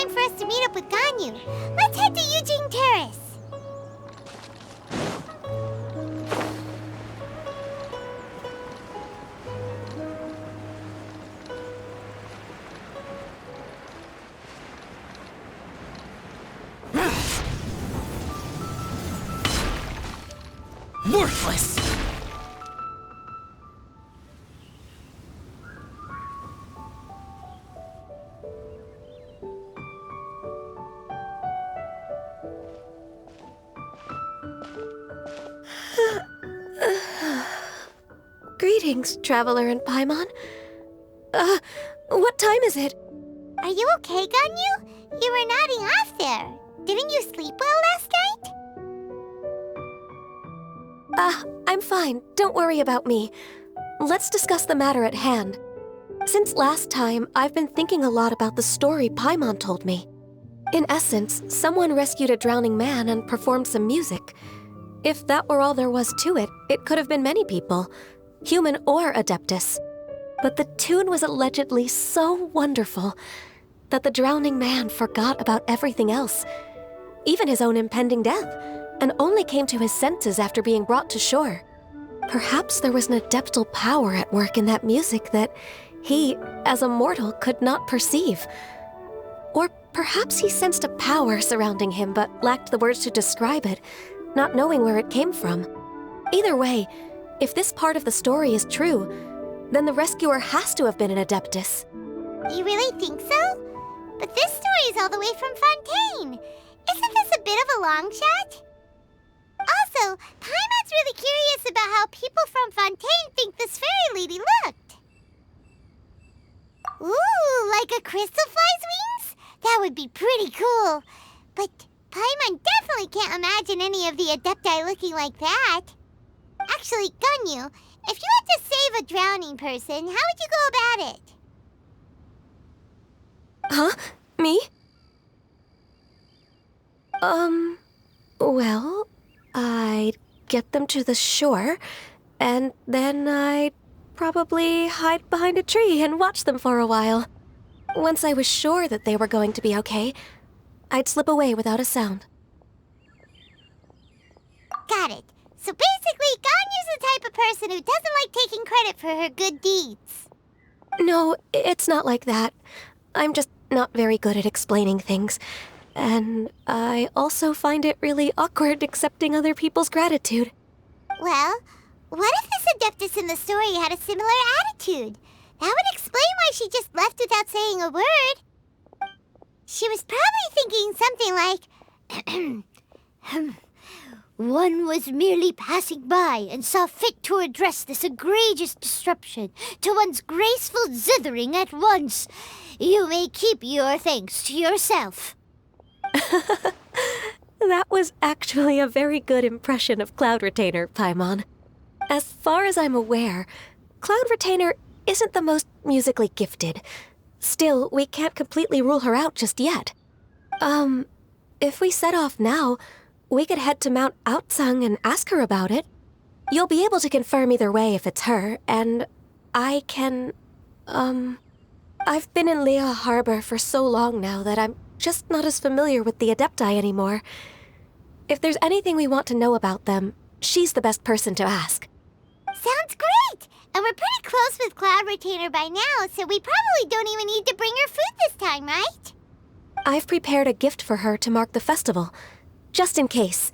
time for us to meet up with Ganyu. Let's head to Eugene Terrace. Worthless! Greetings, Traveler and Paimon. What time is it? Are you okay, Ganyu? You were nodding off there. Didn't you sleep well last night? I'm fine. Don't worry about me. Let's discuss the matter at hand. Since last time, I've been thinking a lot about the story Paimon told me. In essence, someone rescued a drowning man and performed some music. If that were all there was to it, it could have been many people, human or Adeptus. But the tune was allegedly so wonderful that the drowning man forgot about everything else, even his own impending death, and only came to his senses after being brought to shore. Perhaps there was an adeptal power at work in that music that he, as a mortal, could not perceive. Or perhaps he sensed a power surrounding him but lacked the words to describe it, not knowing where it came from. Either way, if this part of the story is true, then the rescuer has to have been an Adeptus. You really think so? But this story is all the way from Fontaine. Isn't this a bit of a long shot? Also, Paimon's really curious about how people from Fontaine think this fairy lady looked. Ooh, like a crystal fly's wings? That would be pretty cool. But Paimon definitely can't imagine any of the Adepti looking like that. Actually, Ganyu, if you had to save a drowning person, how would you go about it? Huh? Me? Well, I'd get them to the shore, and then I'd probably hide behind a tree and watch them for a while. Once I was sure that they were going to be okay, I'd slip away without a sound. Got it. So basically, Ganyu's the type of person who doesn't like taking credit for her good deeds. No, it's not like that. I'm just not very good at explaining things. And I also find it really awkward accepting other people's gratitude. Well, what if this Adeptus in the story had a similar attitude? That would explain why she just left without saying a word. She was probably thinking something like, one was merely passing by and saw fit to address this egregious disruption to one's graceful zithering at once. You may keep your thanks to yourself. That was actually a very good impression of Cloud Retainer, Paimon. As far as I'm aware, Cloud Retainer isn't the most musically gifted. Still, we can't completely rule her out just yet. If we set off now, we could head to Mount Outsung and ask her about it. You'll be able to confirm either way if it's her, and I can, I've been in Lea Harbor for so long now that I'm just not as familiar with the Adepti anymore. If there's anything we want to know about them, she's the best person to ask. Sounds great! And we're pretty close with Cloud Retainer by now, so we probably don't even need to bring her food this time, right? I've prepared a gift for her to mark the festival, just in case.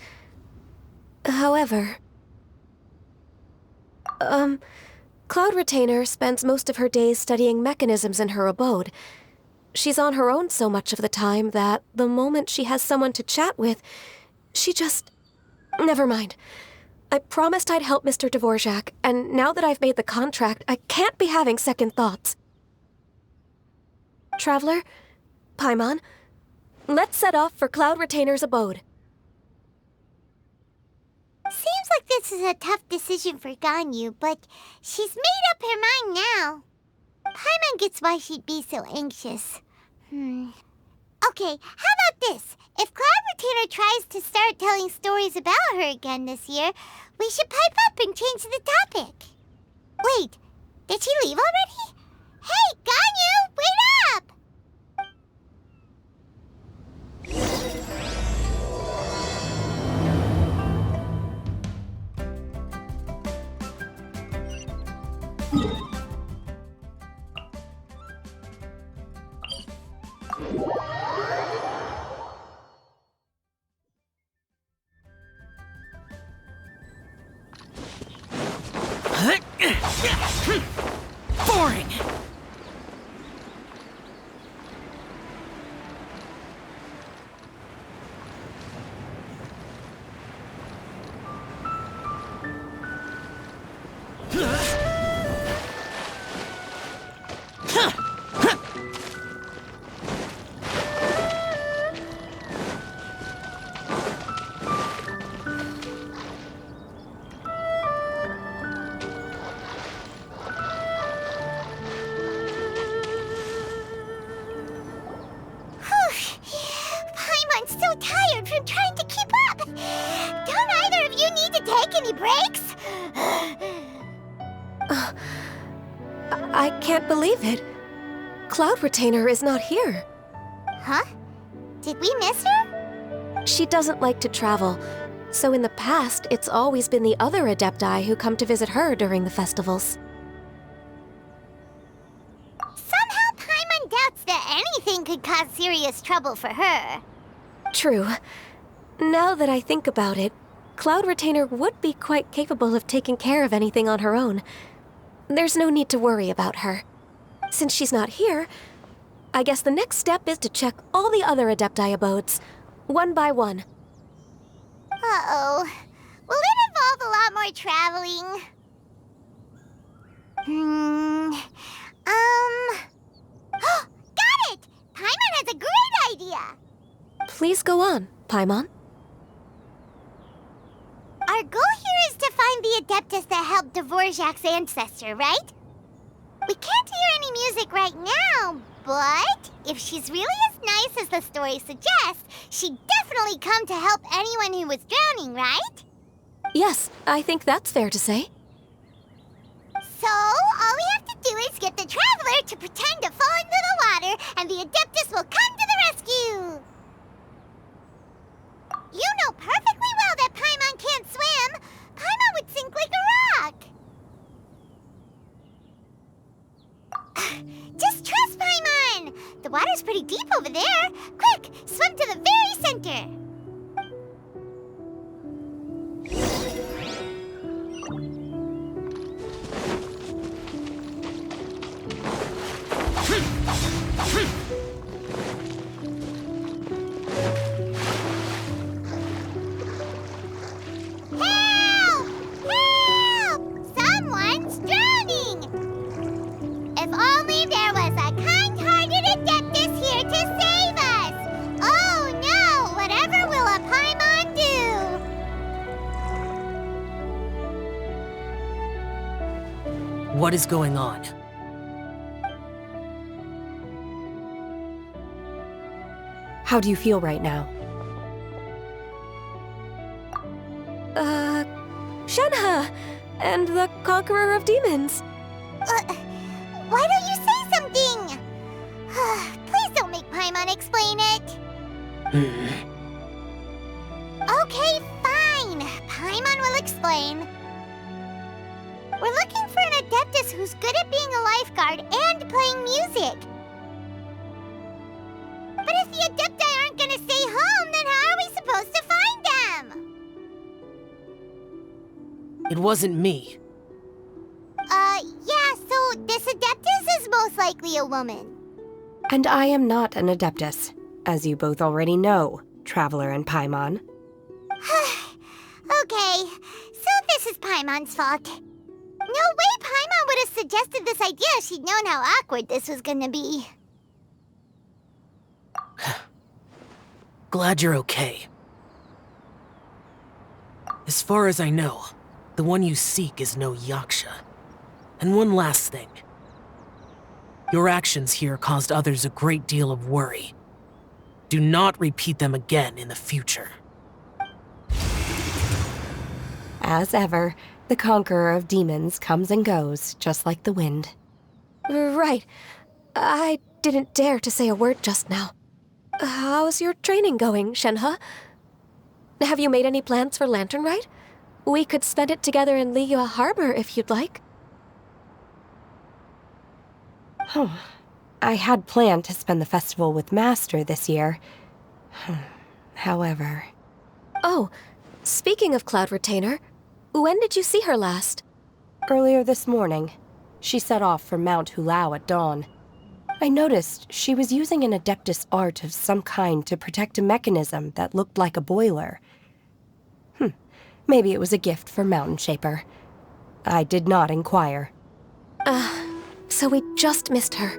However, Cloud Retainer spends most of her days studying mechanisms in her abode. She's on her own so much of the time that the moment she has someone to chat with, she just... Never mind. I promised I'd help Mr. Dvorak, and now that I've made the contract, I can't be having second thoughts. Traveler, Paimon, let's set off for Cloud Retainer's abode. Seems like this is a tough decision for Ganyu, but she's made up her mind now. Paimon gets why she'd be so anxious. Okay, how about this? If Cloud Retainer tries to start telling stories about her again this year, we should pipe up and change the topic. Wait, did she leave already? Hey, Ganyu, wait up! any breaks? I can't believe it. Cloud Retainer is not here. Huh? Did we miss her? She doesn't like to travel, so in the past, it's always been the other Adepti who come to visit her during the festivals. Somehow Paimon doubts that anything could cause serious trouble for her. True. Now that I think about it, Cloud Retainer would be quite capable of taking care of anything on her own. There's no need to worry about her. Since she's not here, I guess the next step is to check all the other Adepti abodes, one by one. Uh-oh. Will it involve a lot more traveling? Got it! Paimon has a great idea! Please go on, Paimon. Our goal here is to find the Adeptus that helped Dvorak's ancestor, right? We can't hear any music right now, but if she's really as nice as the story suggests, she'd definitely come to help anyone who was drowning, right? Yes, I think that's fair to say. So, all we have to do is get the Traveler to pretend to fall into the water, and the Adeptus will come to the rescue! You know perfectly well that Paimon can't swim! Paimon would sink like a rock! Just trust Paimon! The water's pretty deep over there. Quick, swim to the very center! Help! Help! Someone's drowning! If only there was a kind-hearted Adeptus here to save us! Oh no! Whatever will a Paimon do? What is going on? How do you feel right now? Shenhe! And the Conqueror of Demons! Why don't you say something? Please don't make Paimon explain it. Okay, fine. Paimon will explain. We're looking for an Adeptus who's good at being a lifeguard and playing music. But if the Adepti aren't gonna stay home, then how are we supposed to find them? It wasn't me. Yeah, so this Adeptus is most likely a woman. And I am not an Adeptus, as you both already know, Traveler and Paimon. Okay, so this is Paimon's fault. No way Paimon would have suggested this idea if she'd known how awkward this was gonna be. Glad you're okay. As far as I know, the one you seek is no Yaksha. And one last thing. Your actions here caused others a great deal of worry. Do not repeat them again in the future. As ever, the Conqueror of Demons comes and goes, just like the wind. Right. I didn't dare to say a word just now. How's your training going, Shenhe? Have you made any plans for Lantern Rite? We could spend it together in Liyue Harbor if you'd like. I had planned to spend the festival with Master this year. However... Oh, speaking of Cloud Retainer, when did you see her last? Earlier this morning, she set off for Mount Hulao at dawn. I noticed she was using an Adeptus art of some kind to protect a mechanism that looked like a boiler. Maybe it was a gift for Mountain Shaper. I did not inquire. So we just missed her.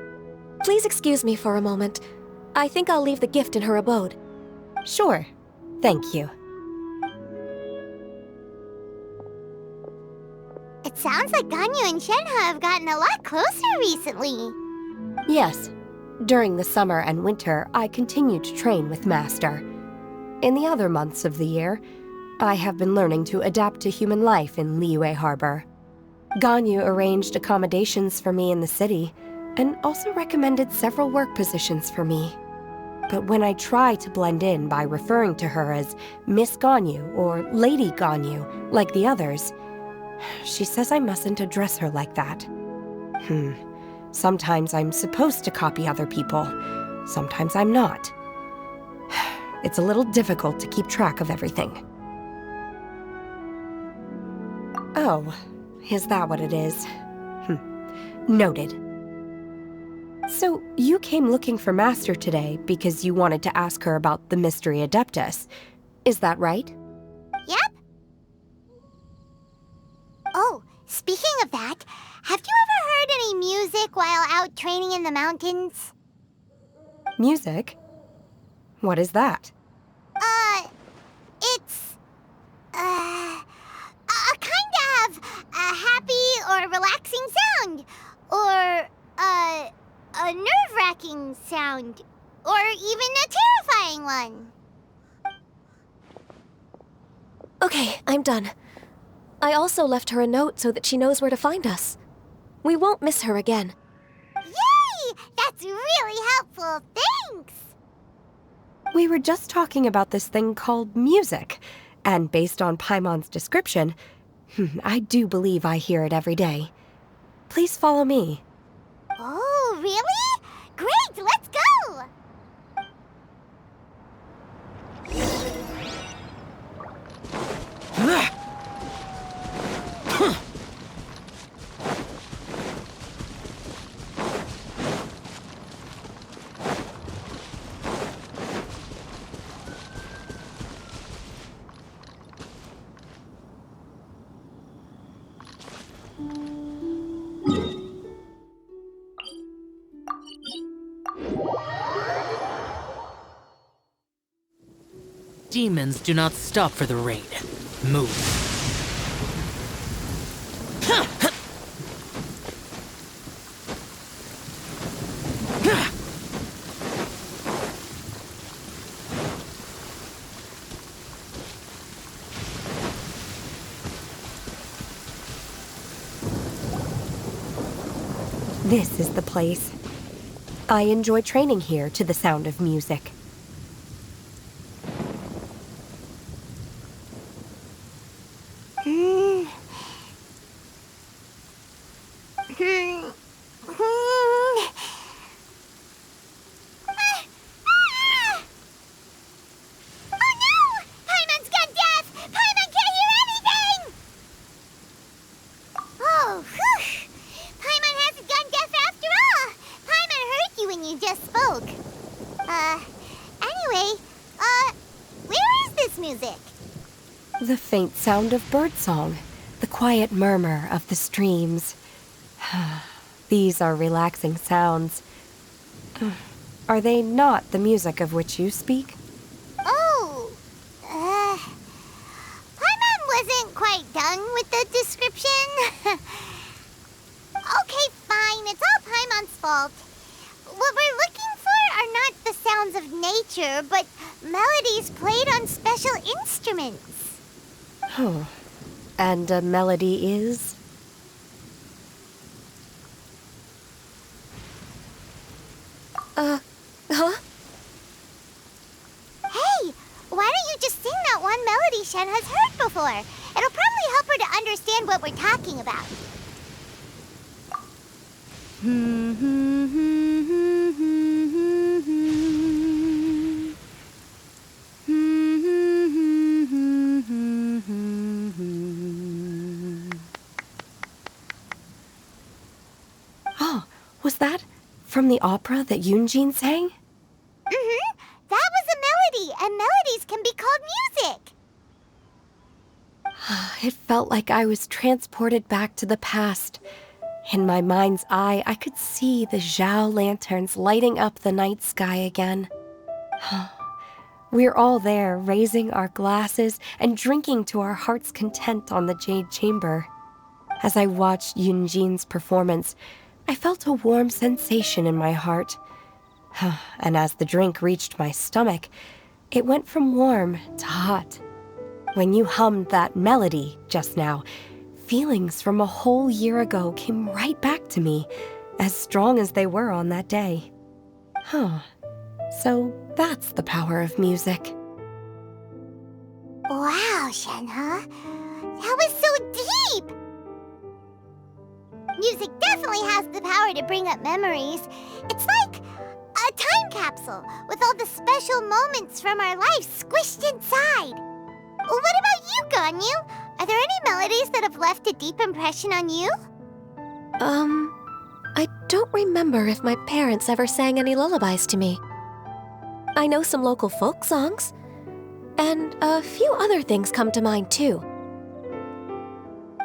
Please excuse me for a moment. I think I'll leave the gift in her abode. Sure. Thank you. It sounds like Ganyu and Shenhe have gotten a lot closer recently. Yes. During the summer and winter, I continued to train with Master. In the other months of the year, I have been learning to adapt to human life in Liyue Harbor. Ganyu arranged accommodations for me in the city, and also recommended several work positions for me. But when I try to blend in by referring to her as Miss Ganyu or Lady Ganyu, like the others, she says I mustn't address her like that. Sometimes I'm supposed to copy other people, sometimes I'm not. It's a little difficult to keep track of everything. Oh, is that what it is? Noted. So, you came looking for Master today because you wanted to ask her about the Mystery Adeptus. Is that right? Yep. Oh, speaking of that, have you ever heard any music while out training in the mountains? Music? What is that? It's, a kind of a happy or relaxing sound, or, a nerve-wracking sound, or even a terrifying one. Okay, I'm done. I also left her a note so that she knows where to find us. We won't miss her again. Yay! That's really helpful, thanks! We were just talking about this thing called music, and based on Paimon's description, I do believe I hear it every day. Please follow me. Oh, really? Great, let's go! Demons do not stop for the raid. Move. This is the place. I enjoy training here to the sound of music. The faint sound of birdsong, the quiet murmur of the streams. These are relaxing sounds. Are they not the music of which you speak? Oh, Paimon wasn't quite done with the description. Okay, fine, it's all Paimon's fault. What we're looking for are not the sounds of nature, but melodies played on special instruments. Oh, and a melody is? Huh? Hey, why don't you just sing that one melody Shen has heard before? It'll probably help her to understand what we're talking about. Oh, was that from the opera that Yunjin sang? That was a melody, and melodies can be called music. It felt like I was transported back to the past. In my mind's eye, I could see the Zhao lanterns lighting up the night sky again. We're all there, raising our glasses and drinking to our heart's content on the Jade Chamber. As I watched Yunjin's performance, I felt a warm sensation in my heart. And as the drink reached my stomach, it went from warm to hot. When you hummed that melody just now, feelings from a whole year ago came right back to me, as strong as they were on that day. Huh. So that's the power of music. Wow, Shenhe. That was so deep! Music definitely has the power to bring up memories. It's like a time capsule with all the special moments from our lives squished inside. What about you, Ganyu? Are there any melodies that have left a deep impression on you? I don't remember if my parents ever sang any lullabies to me. I know some local folk songs, and a few other things come to mind too.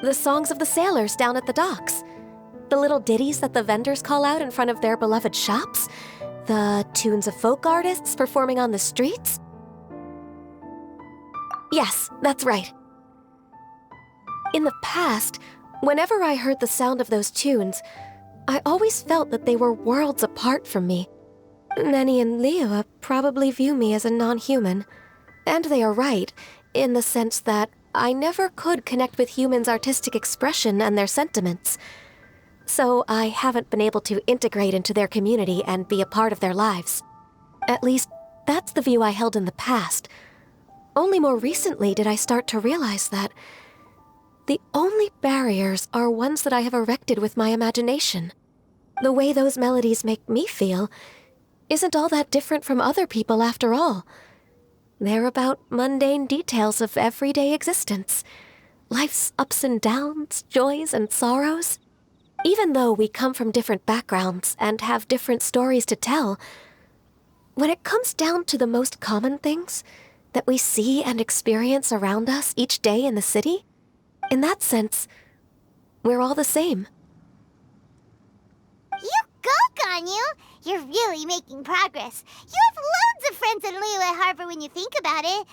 The songs of the sailors down at the docks, the little ditties that the vendors call out in front of their beloved shops, the tunes of folk artists performing on the streets. Yes, that's right. In the past, whenever I heard the sound of those tunes, I always felt that they were worlds apart from me. Nenny and Liyue probably view me as a non-human. And they are right, in the sense that I never could connect with humans' artistic expression and their sentiments. So I haven't been able to integrate into their community and be a part of their lives. At least, that's the view I held in the past. Only more recently did I start to realize that the only barriers are ones that I have erected with my imagination. The way those melodies make me feel isn't all that different from other people after all. They're about mundane details of everyday existence. Life's ups and downs, joys and sorrows. Even though we come from different backgrounds and have different stories to tell, when it comes down to the most common things that we see and experience around us each day in the city, in that sense, we're all the same. You go, Ganyu! You're really making progress. You have loads of friends in Liyue Harbor when you think about it.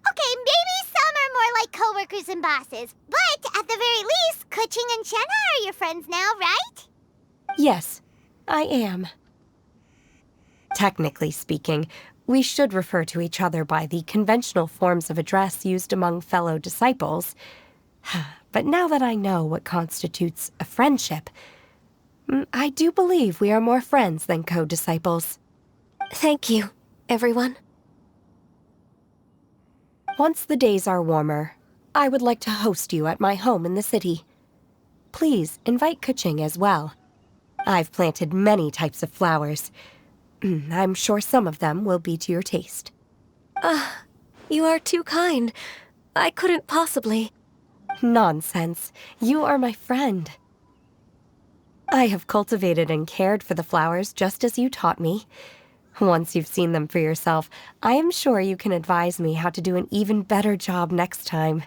Okay, maybe some are more like coworkers and bosses. But at the very least, Keqing and Shenhe are your friends now, right? Yes, I am. Technically speaking, we should refer to each other by the conventional forms of address used among fellow disciples. But now that I know what constitutes a friendship, I do believe we are more friends than co-disciples. Thank you, everyone. Once the days are warmer, I would like to host you at my home in the city. Please invite Keqing as well. I've planted many types of flowers. I'm sure some of them will be to your taste. You are too kind. I couldn't possibly. Nonsense. You are my friend. I have cultivated and cared for the flowers just as you taught me. Once you've seen them for yourself, I am sure you can advise me how to do an even better job next time.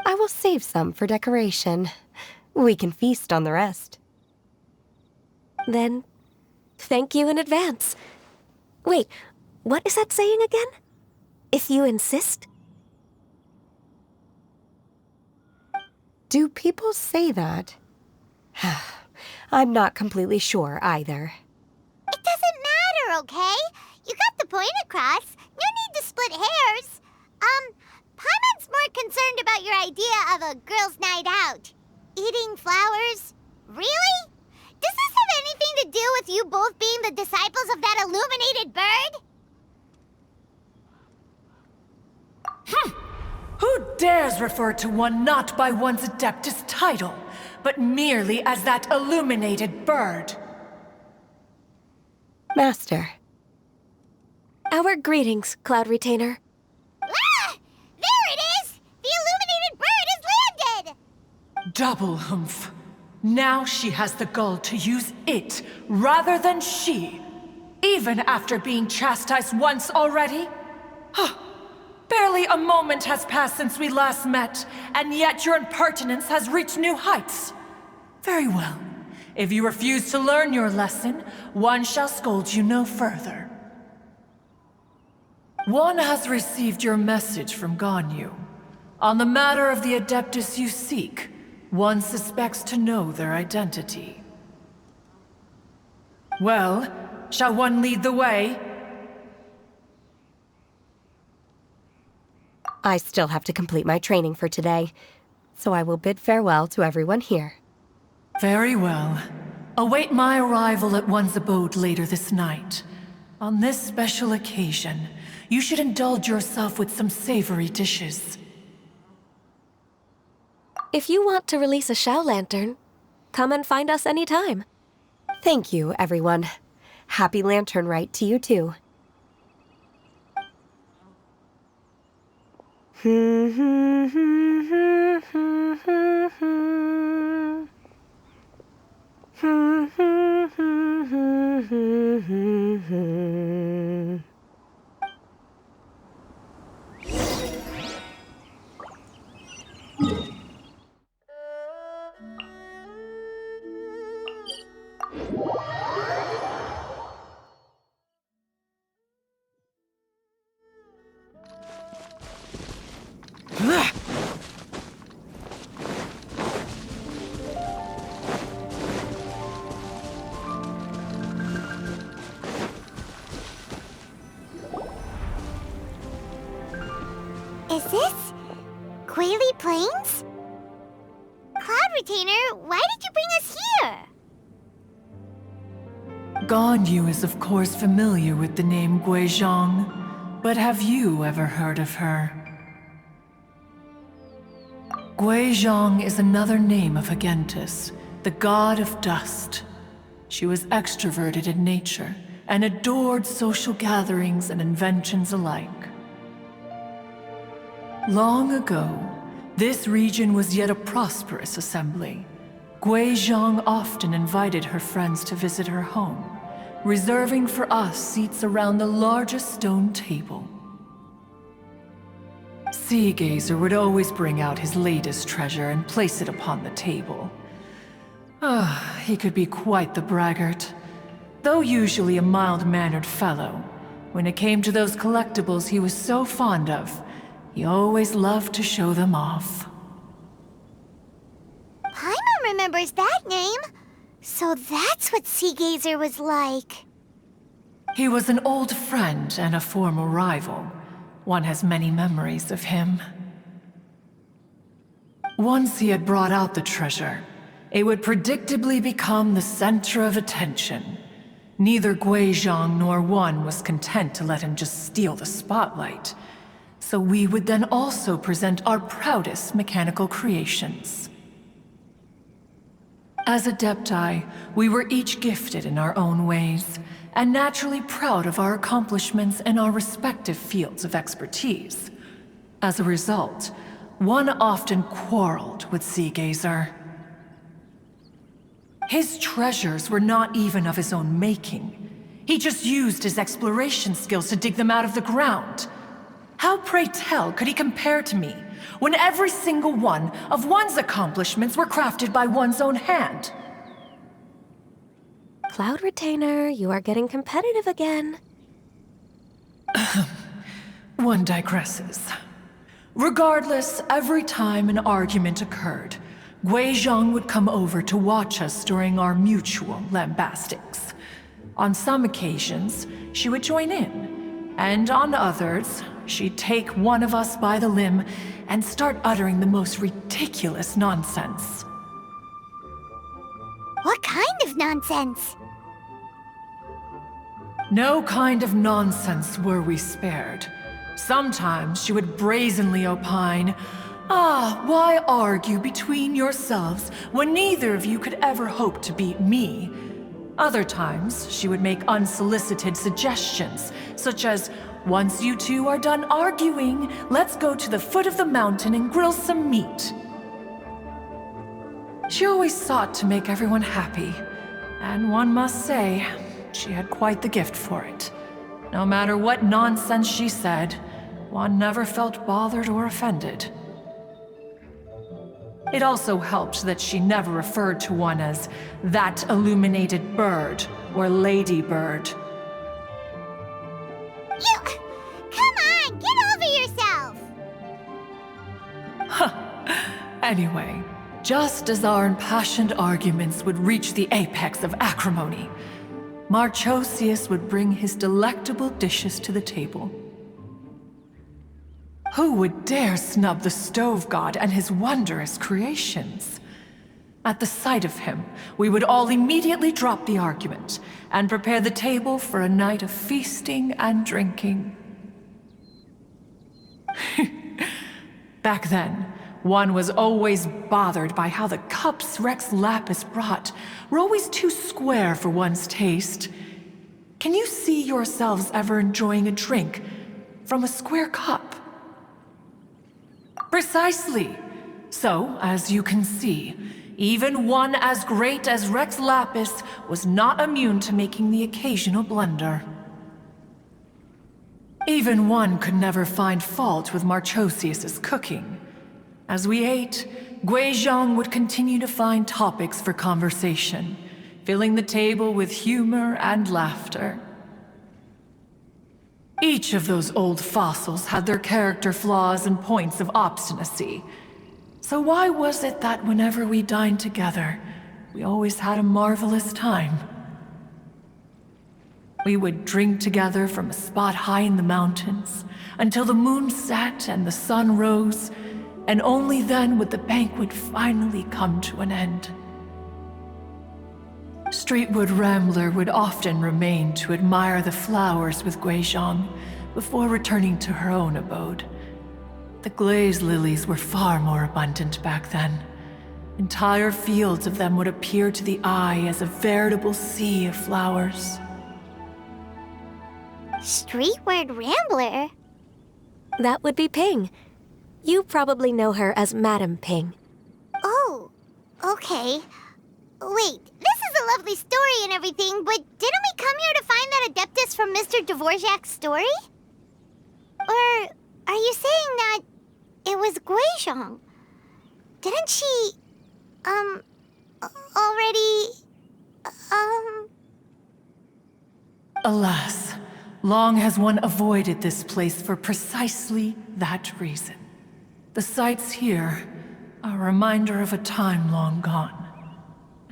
I will save some for decoration. We can feast on the rest. Then, thank you in advance. Wait, what is that saying again? If you insist? Do people say that? I'm not completely sure either. It doesn't matter, okay? You got the point across. No need to split hairs. Paimon's more concerned about your idea of a girls' night out. Eating flowers? Really? Does this have anything to do with you both being the disciples of that illuminated bird? Who dares refer to one not by one's Adeptus title, but merely as that illuminated bird? Master. Our greetings, Cloud Retainer. Ah! There it is! The illuminated bird has landed! Double humph. Now she has the gall to use it rather than she, even after being chastised once already? Barely a moment has passed since we last met, and yet your impertinence has reached new heights. Very well. If you refuse to learn your lesson, one shall scold you no further. One has received your message from Ganyu. On the matter of the Adeptus you seek, one suspects to know their identity. Well, shall one lead the way? I still have to complete my training for today, so I will bid farewell to everyone here. Very well. Await my arrival at one's abode later this night. On this special occasion, you should indulge yourself with some savory dishes. If you want to release a Shao Lantern, come and find us anytime. Thank you, everyone. Happy Lantern Rite to you too. Is this Quaily Plains? Cloud Retainer, why did you bring us here? Ganyu is of course familiar with the name Guizhong, but have you ever heard of her? Guizhong is another name of Agentis, the god of dust. She was extroverted in nature and adored social gatherings and inventions alike. Long ago, this region was yet a prosperous assembly. Guizhong often invited her friends to visit her home, reserving for us seats around the largest stone table. Sea Gazer would always bring out his latest treasure and place it upon the table. He could be quite the braggart. Though usually a mild-mannered fellow, when it came to those collectibles he was so fond of, he always loved to show them off. Paimon remembers that name. So that's what Sea Gazer was like. He was an old friend and a former rival. One has many memories of him. Once he had brought out the treasure, it would predictably become the center of attention. Neither Guizhong nor one was content to let him just steal the spotlight. So we would then also present our proudest mechanical creations. As Adepti, we were each gifted in our own ways, and naturally proud of our accomplishments in our respective fields of expertise. As a result, one often quarreled with Sea Gazer. His treasures were not even of his own making. He just used his exploration skills to dig them out of the ground. How, pray tell, could he compare to me, when every single one of one's accomplishments were crafted by one's own hand? Cloud Retainer, you are getting competitive again. One digresses. Regardless, every time an argument occurred, Guizhong would come over to watch us during our mutual lambastics. On some occasions, she would join in, and on others, she'd take one of us by the limb and start uttering the most ridiculous nonsense. What kind of nonsense? No kind of nonsense were we spared. Sometimes she would brazenly opine, why argue between yourselves when neither of you could ever hope to beat me? Other times, she would make unsolicited suggestions, such as, once you two are done arguing, let's go to the foot of the mountain and grill some meat. She always sought to make everyone happy, and one must say, she had quite the gift for it. No matter what nonsense she said, one never felt bothered or offended. It also helped that she never referred to one as that illuminated bird or ladybird. Come on, get over yourself! Anyway, just as our impassioned arguments would reach the apex of acrimony, Marchosius would bring his delectable dishes to the table. Who would dare snub the stove god and his wondrous creations? At the sight of him, we would all immediately drop the argument and prepare the table for a night of feasting and drinking. Back then, one was always bothered by how the cups Rex Lapis brought were always too square for one's taste. Can you see yourselves ever enjoying a drink from a square cup? Precisely. So, as you can see, even one as great as Rex Lapis was not immune to making the occasional blunder. Even one could never find fault with Marchosius's cooking. As we ate, Guizhong would continue to find topics for conversation, filling the table with humor and laughter. Each of those old fossils had their character flaws and points of obstinacy. So why was it that whenever we dined together, we always had a marvelous time? We would drink together from a spot high in the mountains until the moon set and the sun rose, and only then would the banquet finally come to an end. Streetwood Rambler would often remain to admire the flowers with Guizhong before returning to her own abode. The glaze lilies were far more abundant back then. Entire fields of them would appear to the eye as a veritable sea of flowers. Streetward Rambler? That would be Ping. You probably know her as Madam Ping. Oh, okay. Wait, this is a lovely story and everything, but didn't we come here to find that Adeptus from Mr. Dvorak's story? Or are you saying that it was Guizhong? Didn't she, already, Alas, long has one avoided this place for precisely that reason. The sights here are a reminder of a time long gone,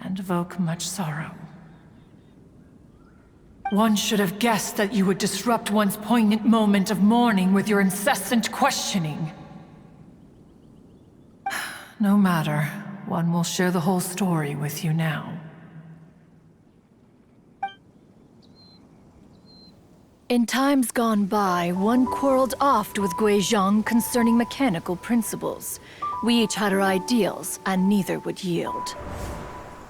and evoke much sorrow. One should have guessed that you would disrupt one's poignant moment of mourning with your incessant questioning. No matter, one will share the whole story with you now. In times gone by, one quarreled oft with Guizhong concerning mechanical principles. We each had our ideals, and neither would yield.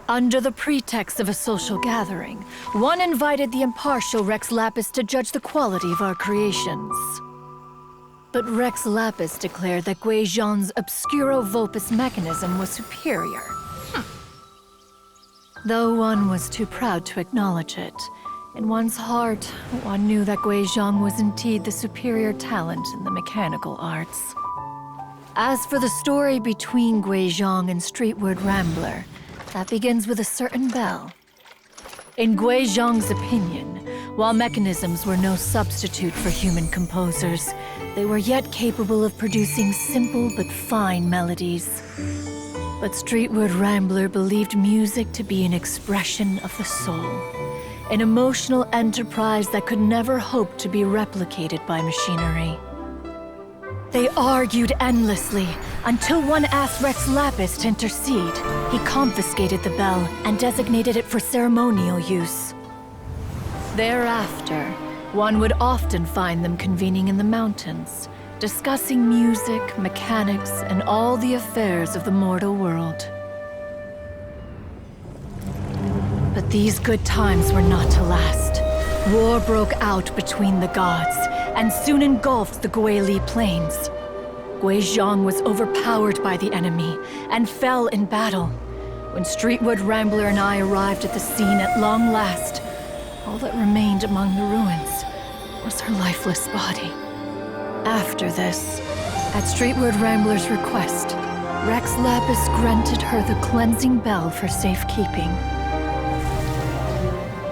Under the pretext of a social gathering, one invited the impartial Rex Lapis to judge the quality of our creations. But Rex Lapis declared that Guizhong's obscuro vulpus mechanism was superior. Though one was too proud to acknowledge it, in one's heart, one knew that Guizhong was indeed the superior talent in the mechanical arts. As for the story between Guizhong and Streetward Rambler, that begins with a certain bell. In Guizhong's opinion, while mechanisms were no substitute for human composers, they were yet capable of producing simple but fine melodies. But Streetward Rambler believed music to be an expression of the soul, an emotional enterprise that could never hope to be replicated by machinery. They argued endlessly, until one asked Rex Lapis to intercede. He confiscated the bell and designated it for ceremonial use. Thereafter, one would often find them convening in the mountains, discussing music, mechanics, and all the affairs of the mortal world. But these good times were not to last. War broke out between the gods, and soon engulfed the Guili Plains. Guizhong was overpowered by the enemy, and fell in battle. When Streetwood Rambler and I arrived at the scene at long last, all that remained among the ruins was her lifeless body. After this, at Streetwood Rambler's request, Rex Lapis granted her the cleansing bell for safekeeping.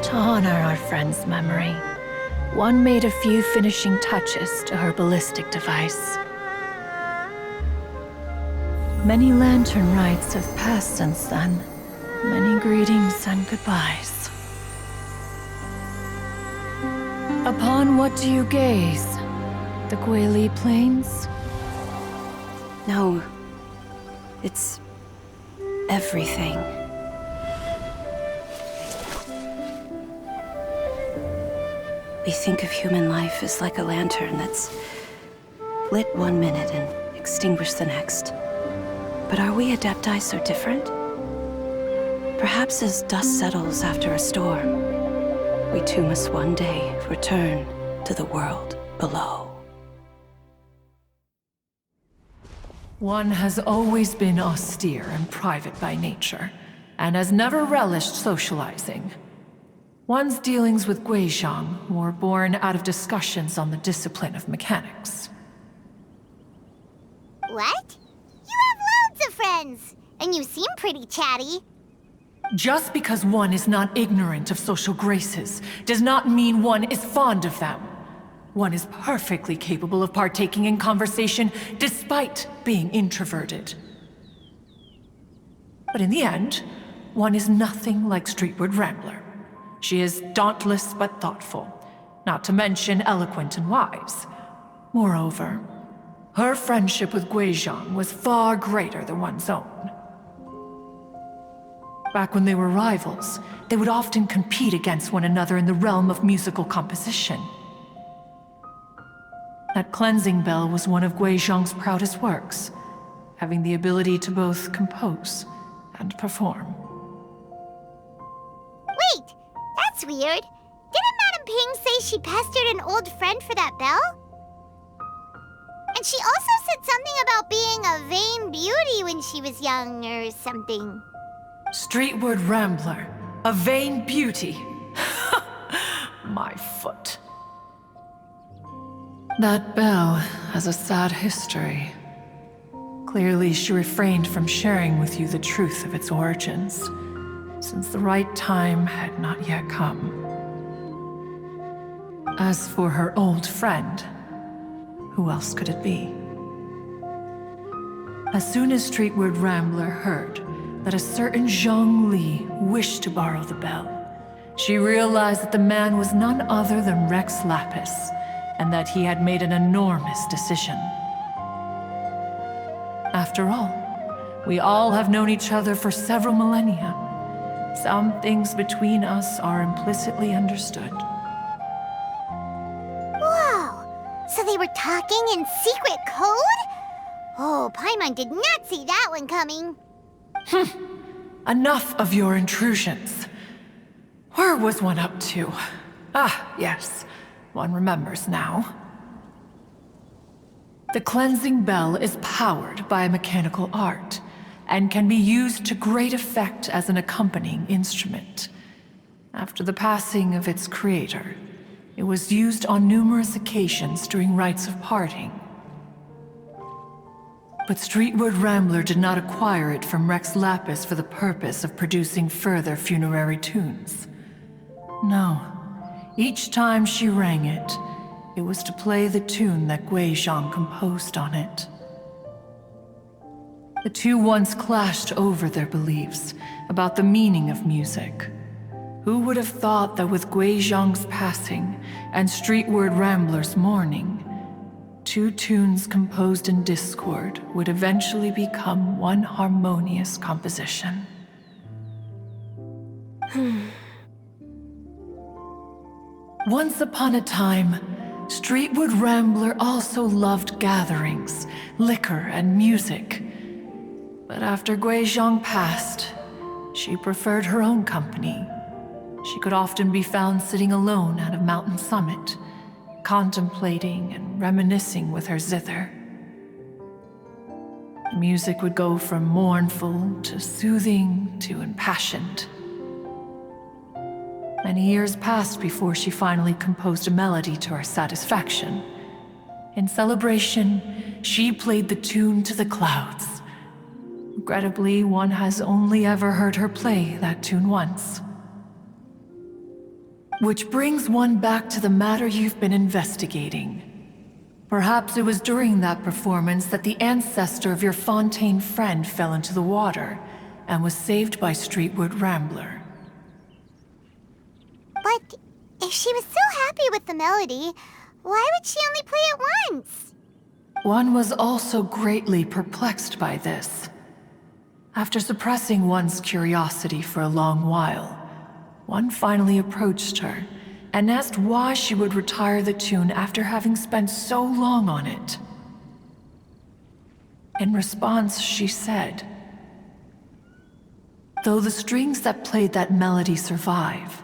To honor our friend's memory, one made a few finishing touches to her ballistic device. Many lantern rites have passed since then. Many greetings and goodbyes. Upon what do you gaze? The Guili Plains No. It's everything. We think of human life as like a lantern that's lit one minute and extinguished the next. But are we Adepti so different? Perhaps as dust settles after a storm, we too must one day return to the world below. One has always been austere and private by nature, and has never relished socializing. One's dealings with Guizhong were born out of discussions on the discipline of mechanics. What? You have loads of friends, and you seem pretty chatty. Just because one is not ignorant of social graces does not mean one is fond of them. One is perfectly capable of partaking in conversation despite being introverted. But in the end, one is nothing like Streetward Rambler. She is dauntless but thoughtful, not to mention eloquent and wise. Moreover, her friendship with Guizhong was far greater than one's own. Back when they were rivals, they would often compete against one another in the realm of musical composition. That cleansing bell was one of Guizhong's proudest works, having the ability to both compose and perform. Wait, that's weird. Didn't Madame Ping say she pestered an old friend for that bell? And she also said something about being a vain beauty when she was young or something. Streetward Rambler, a vain beauty. My foot. That bell has a sad history. Clearly, she refrained from sharing with you the truth of its origins, since the right time had not yet come. As for her old friend, who else could it be? As soon as Streetward Rambler heard that a certain Zhang Li wished to borrow the bell, she realized that the man was none other than Rex Lapis, and that he had made an enormous decision. After all, we all have known each other for several millennia. Some things between us are implicitly understood. Whoa! So they were talking in secret code? Oh, Paimon did not see that one coming. Enough of your intrusions. Where was one up to? Ah, yes. One remembers now. The cleansing bell is powered by a mechanical art, and can be used to great effect as an accompanying instrument. After the passing of its creator, it was used on numerous occasions during rites of parting. But Streetward Rambler did not acquire it from Rex Lapis for the purpose of producing further funerary tunes. No. Each time she rang it, it was to play the tune that Guizhong composed on it. The two once clashed over their beliefs about the meaning of music. Who would have thought that with Guizhong's passing and Streetward Rambler's mourning, two tunes composed in discord would eventually become one harmonious composition? Once upon a time, Streetward Rambler also loved gatherings, liquor, and music. But after Guizhong passed, she preferred her own company. She could often be found sitting alone at a mountain summit, contemplating and reminiscing with her zither. The music would go from mournful to soothing to impassioned. Many years passed before she finally composed a melody to her satisfaction. In celebration, she played the tune to the clouds. Regrettably, one has only ever heard her play that tune once. Which brings one back to the matter you've been investigating. Perhaps it was during that performance that the ancestor of your Fontaine friend fell into the water and was saved by Streetward Rambler. But if she was so happy with the melody, why would she only play it once? One was also greatly perplexed by this. After suppressing one's curiosity for a long while, one finally approached her and asked why she would retire the tune after having spent so long on it. In response, she said, "Though the strings that played that melody survive,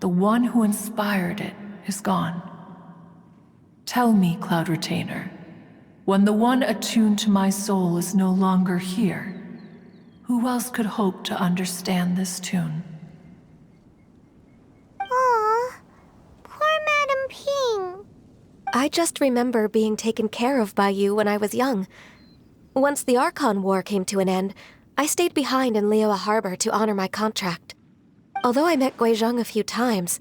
the one who inspired it is gone. Tell me, Cloud Retainer, when the one attuned to my soul is no longer here, who else could hope to understand this tune?" Aw, poor Madam Ping. I just remember being taken care of by you when I was young. Once the Archon War came to an end, I stayed behind in Liyue Harbor to honor my contract. Although I met Guizhong a few times,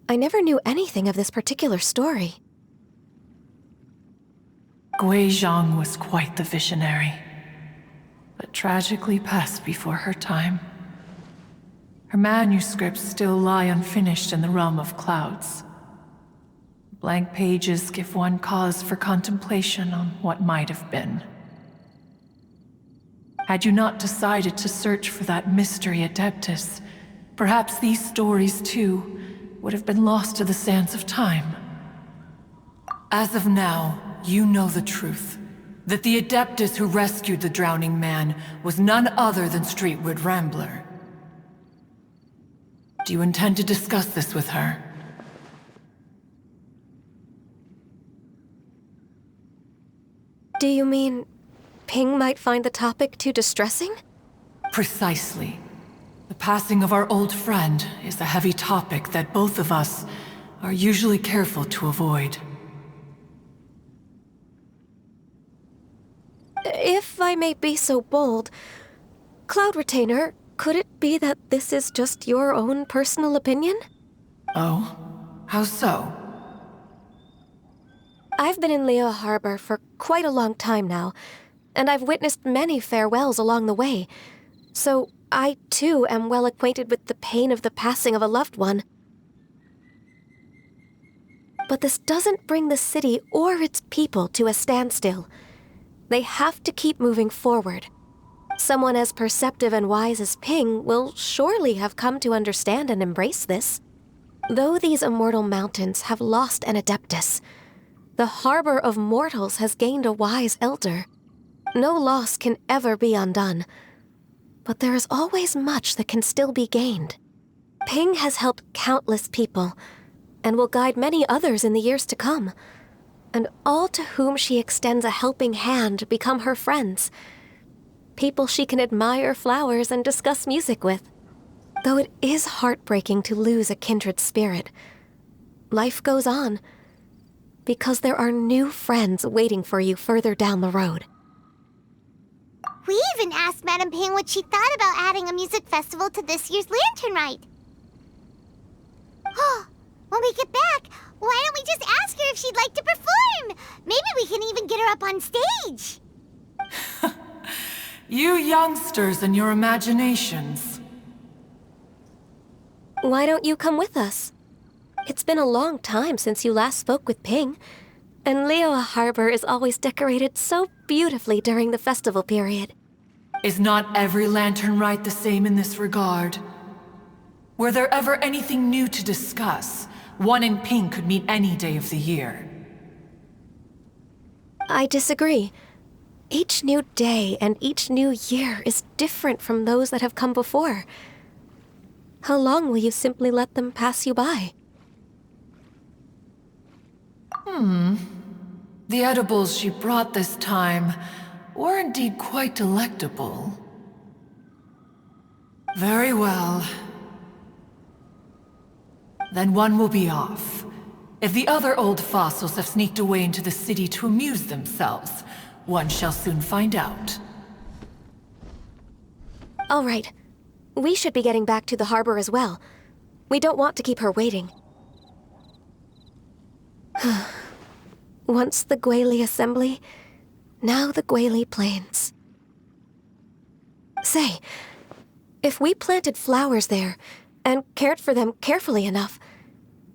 I never knew anything of this particular story. Guizhong was quite the visionary, but tragically passed before her time. Her manuscripts still lie unfinished in the realm of clouds. Blank pages give one cause for contemplation on what might have been. Had you not decided to search for that mystery Adeptus, perhaps these stories, too, would have been lost to the sands of time. As of now, you know the truth. That the Adeptus who rescued the drowning man was none other than Streetwood Rambler. Do you intend to discuss this with her? Do you mean Ping might find the topic too distressing? Precisely. The passing of our old friend is a heavy topic that both of us are usually careful to avoid. If I may be so bold, Cloud Retainer, could it be that this is just your own personal opinion? Oh? How so? I've been in Liyue Harbor for quite a long time now, and I've witnessed many farewells along the way, so I too am well acquainted with the pain of the passing of a loved one. But this doesn't bring the city or its people to a standstill. They have to keep moving forward. Someone as perceptive and wise as Ping will surely have come to understand and embrace this. Though these immortal mountains have lost an Adeptus, the harbor of mortals has gained a wise elder. No loss can ever be undone, but there is always much that can still be gained. Ping has helped countless people, and will guide many others in the years to come. And all to whom she extends a helping hand become her friends. People she can admire flowers and discuss music with. Though it is heartbreaking to lose a kindred spirit, life goes on, because there are new friends waiting for you further down the road. We even asked Madam Ping what she thought about adding a music festival to this year's Lantern Rite. Oh, when we get back, why don't we just ask her if she'd like to perform? Maybe we can even get her up on stage. You youngsters and your imaginations. Why don't you come with us? It's been a long time since you last spoke with Ping, and Liyue Harbor is always decorated so beautifully during the festival period. Is not every Lantern Rite the same in this regard? Were there ever anything new to discuss? One in Ping could meet any day of the year. I disagree. Each new day and each new year is different from those that have come before. How long will you simply let them pass you by? The edibles she brought this time were indeed quite delectable. Very well. Then one will be off. If the other old fossils have sneaked away into the city to amuse themselves, one shall soon find out. All right. We should be getting back to the harbor as well. We don't want to keep her waiting. Once the Guili Assembly, now the Guili Plains. Say, if we planted flowers there and cared for them carefully enough,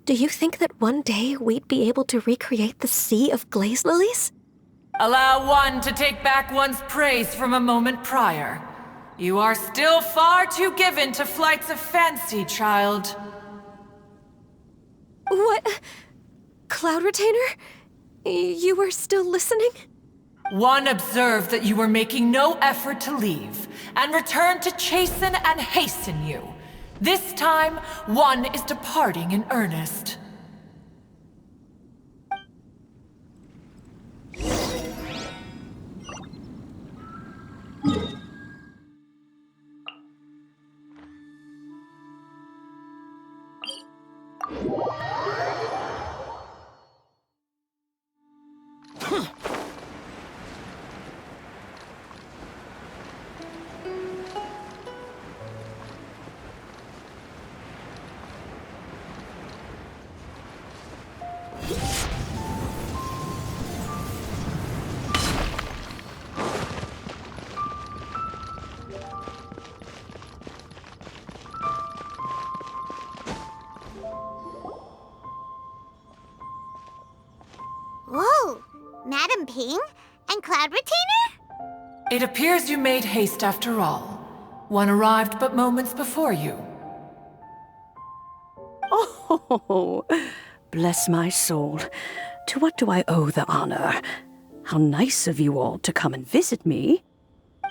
do you think that one day we'd be able to recreate the Sea of Glaze Lilies? Allow one to take back one's praise from a moment prior. You are still far too given to flights of fancy, child. What? Cloud Retainer? You were still listening? One observed that you were making no effort to leave, and returned to chasten and hasten you. This time, one is departing in earnest. Whoa! Madam Ping? And Cloud Retainer? It appears you made haste after all. One arrived but moments before you. Oh, bless my soul. To what do I owe the honor? How nice of you all to come and visit me.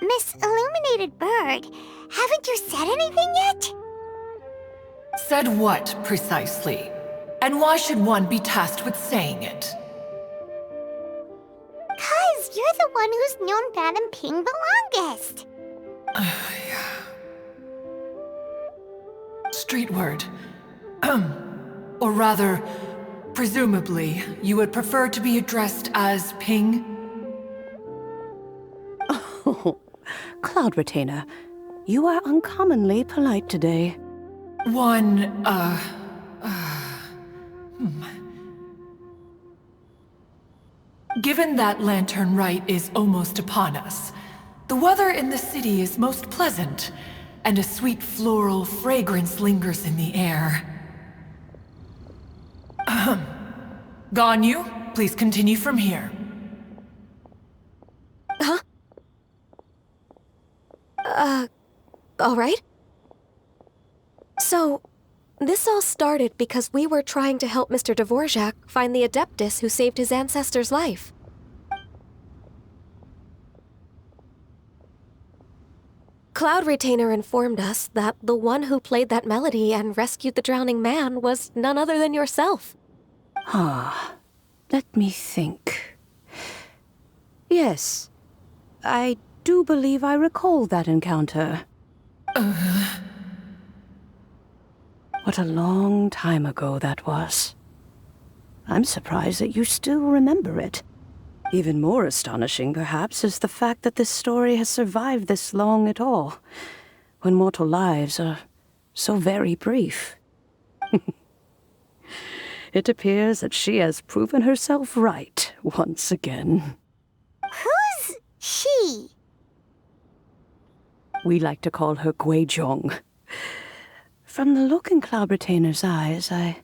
Miss Illuminated Bird, haven't you said anything yet? Said what, precisely? And why should one be tasked with saying it? 'Cause you're the one who's known Madam Ping the longest. Street word. Or rather, presumably, you would prefer to be addressed as Ping? Oh, Cloud Retainer, you are uncommonly polite today. Given that Lantern Rite is almost upon us, the weather in the city is most pleasant, and a sweet floral fragrance lingers in the air. Ganyu, please continue from here. Huh? All right. So, this all started because we were trying to help Mr. Dvorak find the Adeptus who saved his ancestor's life. Cloud Retainer informed us that the one who played that melody and rescued the drowning man was none other than yourself. Let me think. Yes, I do believe I recall that encounter. What a long time ago that was. I'm surprised that you still remember it. Even more astonishing, perhaps, is the fact that this story has survived this long at all, when mortal lives are so very brief. It appears that she has proven herself right once again. Who's she? We like to call her Guizhong. From the look in Cloud Retainer's eyes, I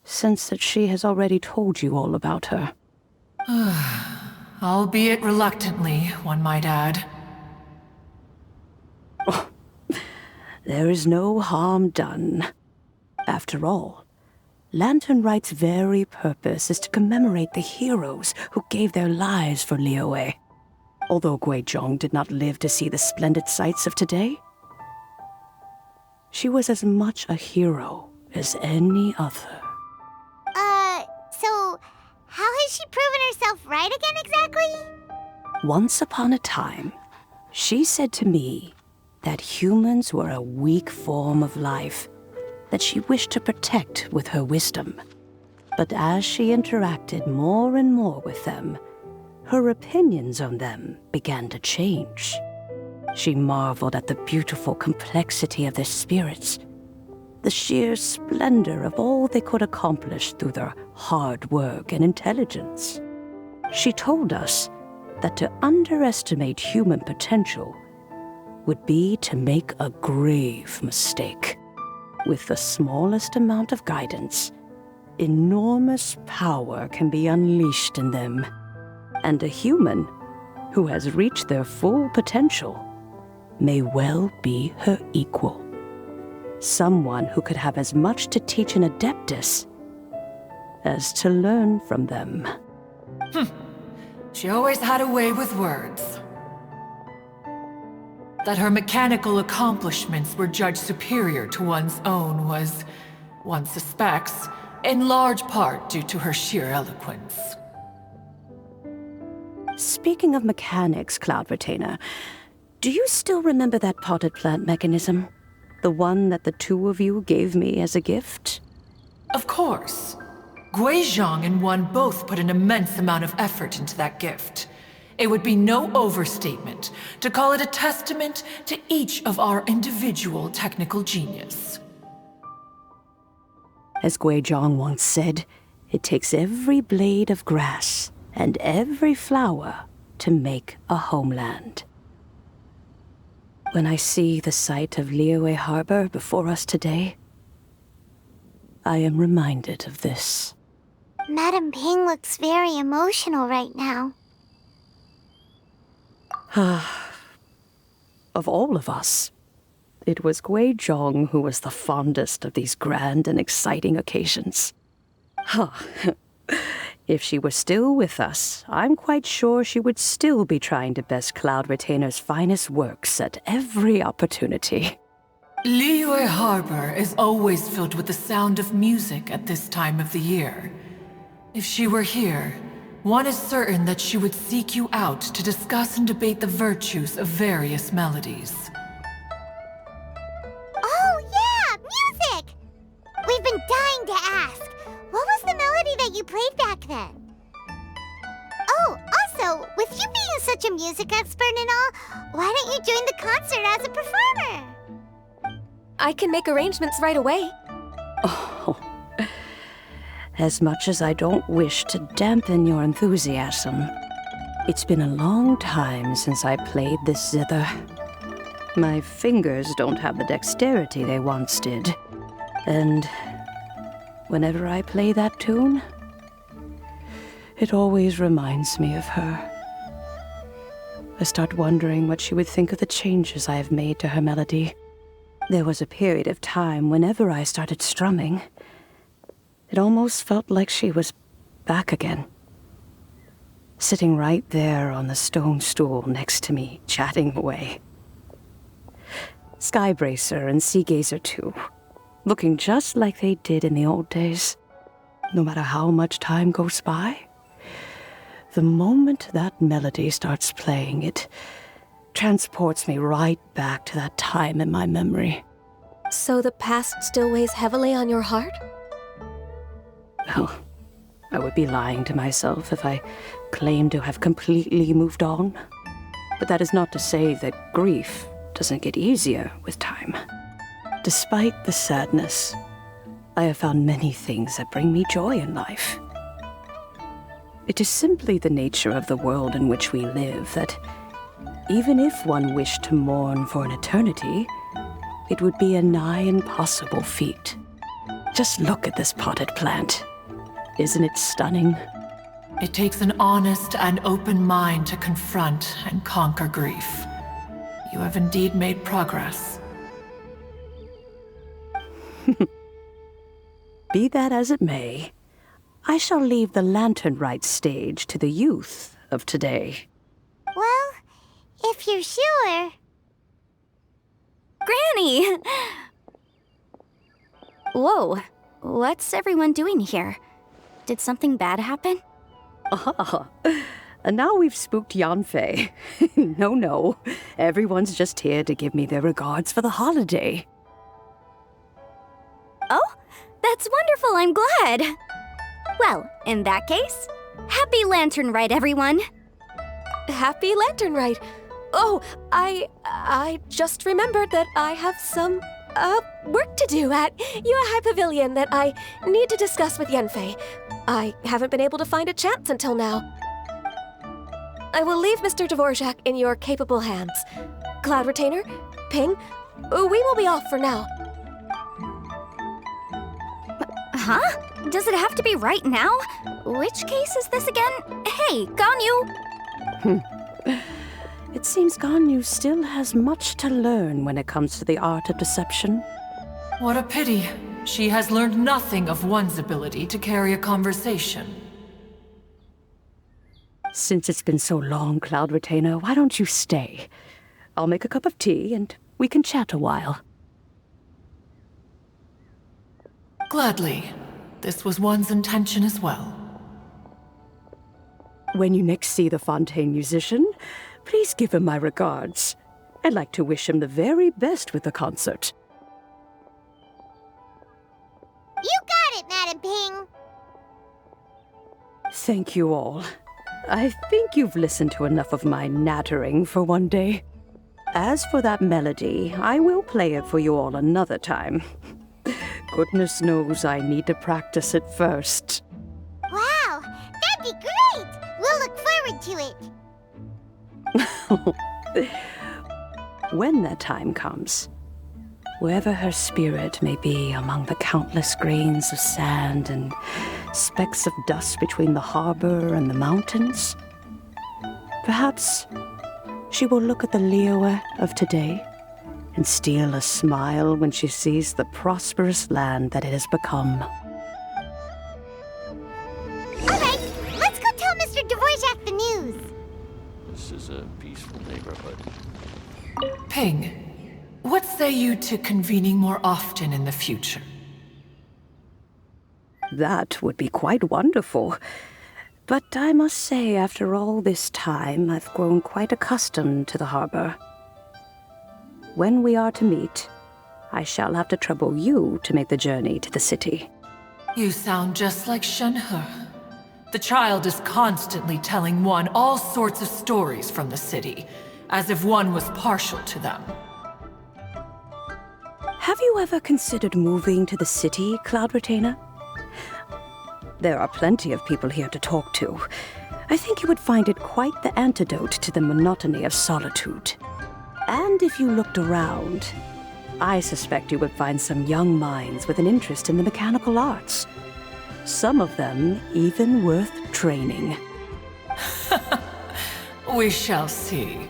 sense that she has already told you all about her. Albeit reluctantly, one might add. Oh, there is no harm done. After all, Lantern Rite's very purpose is to commemorate the heroes who gave their lives for Liyue. Although Guizhong did not live to see the splendid sights of today, she was as much a hero as any other. So how has she proven herself right again exactly? Once upon a time, she said to me that humans were a weak form of life that she wished to protect with her wisdom. But as she interacted more and more with them, her opinions on them began to change. She marveled at the beautiful complexity of their spirits, the sheer splendor of all they could accomplish through their hard work and intelligence. She told us that to underestimate human potential would be to make a grave mistake. With the smallest amount of guidance, enormous power can be unleashed in them. And a human who has reached their full potential may well be her equal. Someone who could have as much to teach an Adeptus as to learn from them. She always had a way with words. That her mechanical accomplishments were judged superior to one's own was, one suspects, in large part due to her sheer eloquence. Speaking of mechanics, Cloud Retainer, do you still remember that potted plant mechanism? The one that the two of you gave me as a gift? Of course. Guizhong and one both put an immense amount of effort into that gift. It would be no overstatement to call it a testament to each of our individual technical genius. As Guizhong once said, it takes every blade of grass and every flower to make a homeland. When I see the sight of Liyue Harbor before us today, I am reminded of this. Madam Ping looks very emotional right now. Of all of us, it was Guizhong who was the fondest of these grand and exciting occasions. If she were still with us, I'm quite sure she would still be trying to best Cloud Retainer's finest works at every opportunity. Liyue Harbor is always filled with the sound of music at this time of the year. If she were here, one is certain that she would seek you out to discuss and debate the virtues of various melodies. Oh yeah, music! We've been dying to ask. What was the melody that you played back then? Oh, also, with you being such a music expert and all, why don't you join the concert as a performer? I can make arrangements right away. Oh, as much as I don't wish to dampen your enthusiasm, it's been a long time since I played this zither. My fingers don't have the dexterity they once did, and whenever I play that tune, it always reminds me of her. I start wondering what she would think of the changes I have made to her melody. There was a period of time whenever I started strumming, it almost felt like she was back again. Sitting right there on the stone stool next to me, chatting away. Skybracer and Seagazer too, looking just like they did in the old days. No matter how much time goes by, the moment that melody starts playing, it transports me right back to that time in my memory. So the past still weighs heavily on your heart? Well, I would be lying to myself if I claimed to have completely moved on. But that is not to say that grief doesn't get easier with time. Despite the sadness, I have found many things that bring me joy in life. It is simply the nature of the world in which we live that even if one wished to mourn for an eternity, it would be a nigh impossible feat. Just look at this potted plant. Isn't it stunning? It takes an honest and open mind to confront and conquer grief. You have indeed made progress. Be that as it may, I shall leave the Lantern Rite stage to the youth of today. Well, if you're sure. Granny! Whoa, what's everyone doing here? Did something bad happen? Ah, and now we've spooked Yanfei. No, everyone's just here to give me their regards for the holiday. Oh, that's wonderful, I'm glad. Well, in that case, happy Lantern Rite, everyone. Happy Lantern Rite. Oh, I just remembered that I have some, work to do at Yuehai Pavilion that I need to discuss with Yanfei. I haven't been able to find a chance until now. I will leave Mr. Dvorak in your capable hands. Cloud Retainer, Ping, we will be off for now. Huh? Does it have to be right now? Which case is this again? Hey, Ganyu! It seems Ganyu still has much to learn when it comes to the art of deception. What a pity. She has learned nothing of one's ability to carry a conversation. Since it's been so long, Cloud Retainer, why don't you stay? I'll make a cup of tea and we can chat a while. Gladly. This was one's intention as well. When you next see the Fontaine musician, please give him my regards. I'd like to wish him the very best with the concert. You got it, Madam Ping! Thank you all. I think you've listened to enough of my nattering for one day. As for that melody, I will play it for you all another time. Goodness knows I need to practice it first. Wow, that'd be great! We'll look forward to it. When that time comes, wherever her spirit may be among the countless grains of sand and specks of dust between the harbor and the mountains, perhaps she will look at the Liyue of today and steal a smile when she sees the prosperous land that it has become. Alright, let's go tell Mr. Dvorak the news. This is a peaceful neighborhood. Ping, what say you to convening more often in the future? That would be quite wonderful. But I must say, after all this time, I've grown quite accustomed to the harbor. When we are to meet, I shall have to trouble you to make the journey to the city. You sound just like Shenhe. The child is constantly telling one all sorts of stories from the city, as if one was partial to them. Have you ever considered moving to the city, Cloud Retainer? There are plenty of people here to talk to. I think you would find it quite the antidote to the monotony of solitude. And if you looked around, I suspect you would find some young minds with an interest in the mechanical arts. Some of them even worth training. We shall see.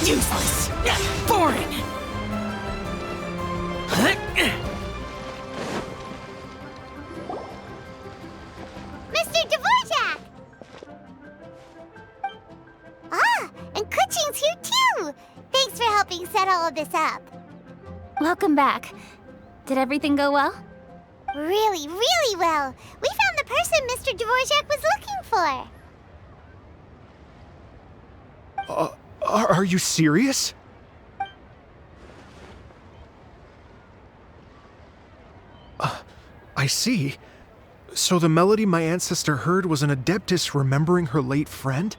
Useless! Boring! Mr. Dvorak! Ah, and Kuching's here too! Thanks for helping set all of this up. Welcome back. Did everything go well? Really, really well. We found the person Mr. Dvorak was looking for. Are you serious? I see. So the melody my ancestor heard was an adeptus remembering her late friend?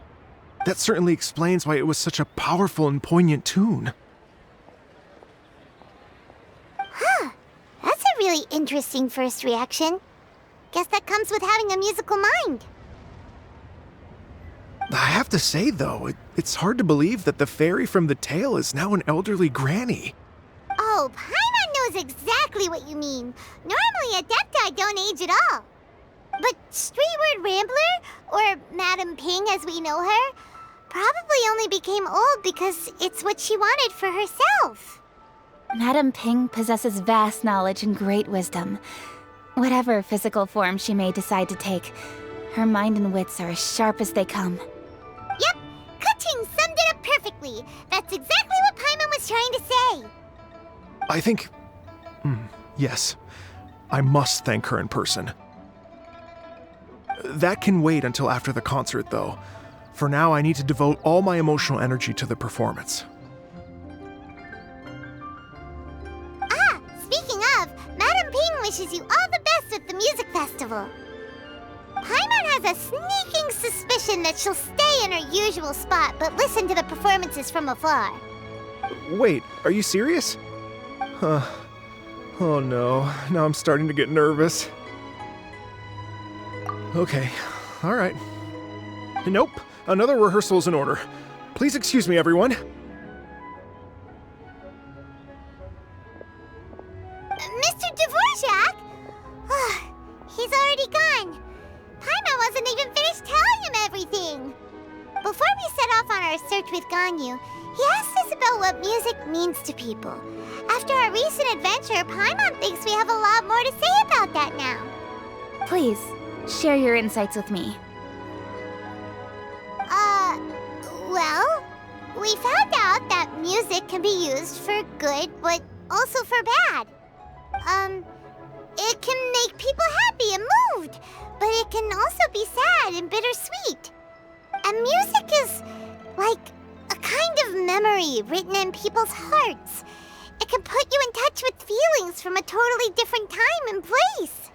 That certainly explains why it was such a powerful and poignant tune. Huh. That's a really interesting first reaction. Guess that comes with having a musical mind. I have to say, though, it's hard to believe that the fairy from the tale is now an elderly granny. Oh, Paimon knows exactly what you mean. Normally, Adepti don't age at all. But Streetward Rambler, or Madam Ping as we know her, probably only became old because it's what she wanted for herself. Madam Ping possesses vast knowledge and great wisdom. Whatever physical form she may decide to take, her mind and wits are as sharp as they come. Yep, Kuching summed it up perfectly. That's exactly what Paimon was trying to say. I think... yes. I must thank her in person. That can wait until after the concert, though. For now, I need to devote all my emotional energy to the performance. Ah, speaking of, Madam Ping wishes you all the best at the music festival. Paimon has a sneaking suspicion that she'll stay in her usual spot but listen to the performances from afar. Wait, are you serious? Oh no, now I'm starting to get nervous. Okay, alright. Nope, another rehearsal is in order. Please excuse me, everyone. Mr. Dvorak? He's already gone. Paimon wasn't even finished telling him everything. Before we set off on our search with Ganyu, he asked us about what music means to people. After our recent adventure, Paimon thinks we have a lot more to say about that now. Please, share your insights with me. Well, we found out that music can be used for good, but also for bad. It can make people happy and moved, but it can also be sad and bittersweet. And music is like a kind of memory written in people's hearts. It can put you in touch with feelings from a totally different time and place.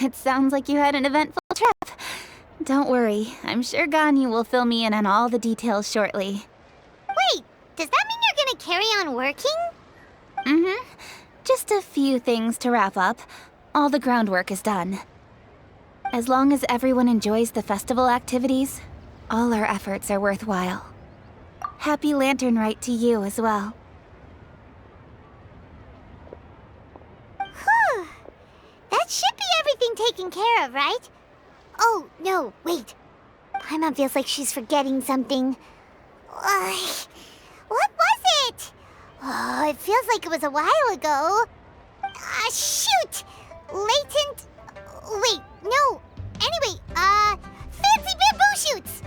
It sounds like you had an eventful trip. Don't worry, I'm sure Ganyu will fill me in on all the details shortly. Wait, does that mean you're gonna carry on working? Mm-hmm. Just a few things to wrap up. All the groundwork is done. As long as everyone enjoys the festival activities, all our efforts are worthwhile. Happy Lantern Rite to you as well. Whew. That should be everything taken care of, right? Oh, no, wait. Paimon feels like she's forgetting something. What was it? Oh, it feels like it was a while ago. Shoot! Latent... Wait, no. Anyway, fancy bamboo shoots!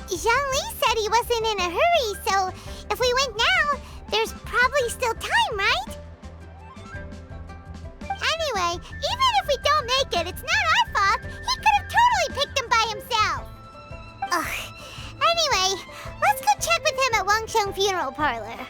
Zhang-Li said he wasn't in a hurry, so if we went now, there's probably still time, right? Anyway, even if we don't make it, it's not our fault. He could have totally picked them by himself. Ugh. Anyway, let's go check with him at Wangsheng Funeral Parlor.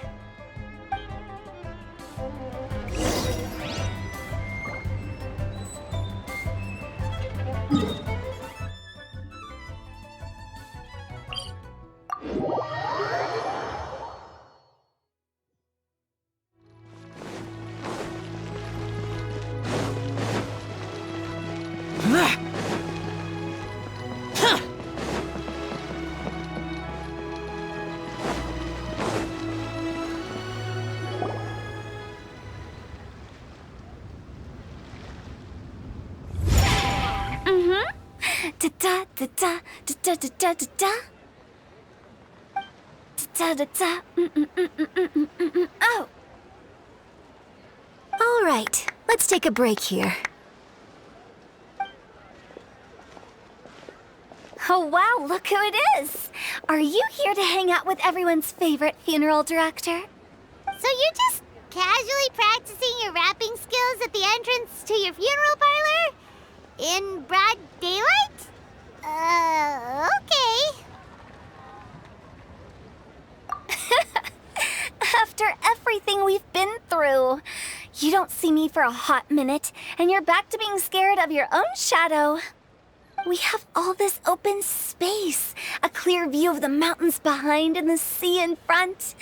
Oh! All right, let's take a break here. Oh wow, look who it is! Are you here to hang out with everyone's favorite funeral director? So you're just casually practicing your rapping skills at the entrance to your funeral parlor? In broad daylight? Okay. After everything we've been through, you don't see me for a hot minute, and you're back to being scared of your own shadow. We have all this open space, a clear view of the mountains behind and the sea in front.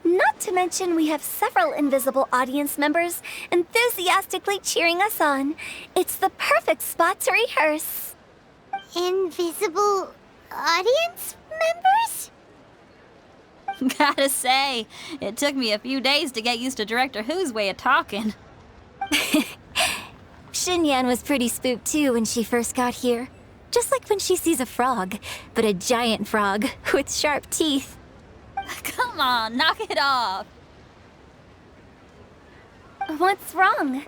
Not to mention we have several invisible audience members enthusiastically cheering us on. It's the perfect spot to rehearse. Invisible audience members? Gotta say, it took me a few days to get used to Director Who's way of talking. Xinyan was pretty spooked too when she first got here. Just like when she sees a frog, but a giant frog with sharp teeth. Come on, knock it off. What's wrong?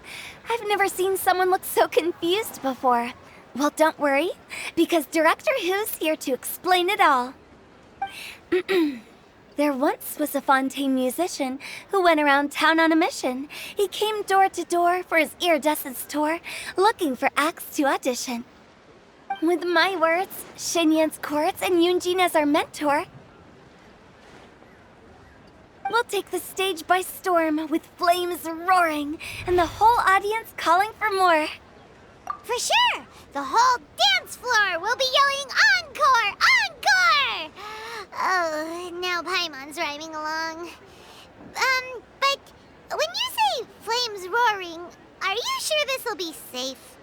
I've never seen someone look so confused before. Well, don't worry, because Director Who's here to explain it all. There once was a Fontaine musician who went around town on a mission. He came door to door for his iridescence tour, looking for acts to audition. With my words, Xinyan's chords, and Yunjin as our mentor, we'll take the stage by storm with flames roaring and the whole audience calling for more. For sure! The whole dance floor will be yelling encore! Encore! Oh, now Paimon's rhyming along. But when you say flames roaring, are you sure this'll be safe?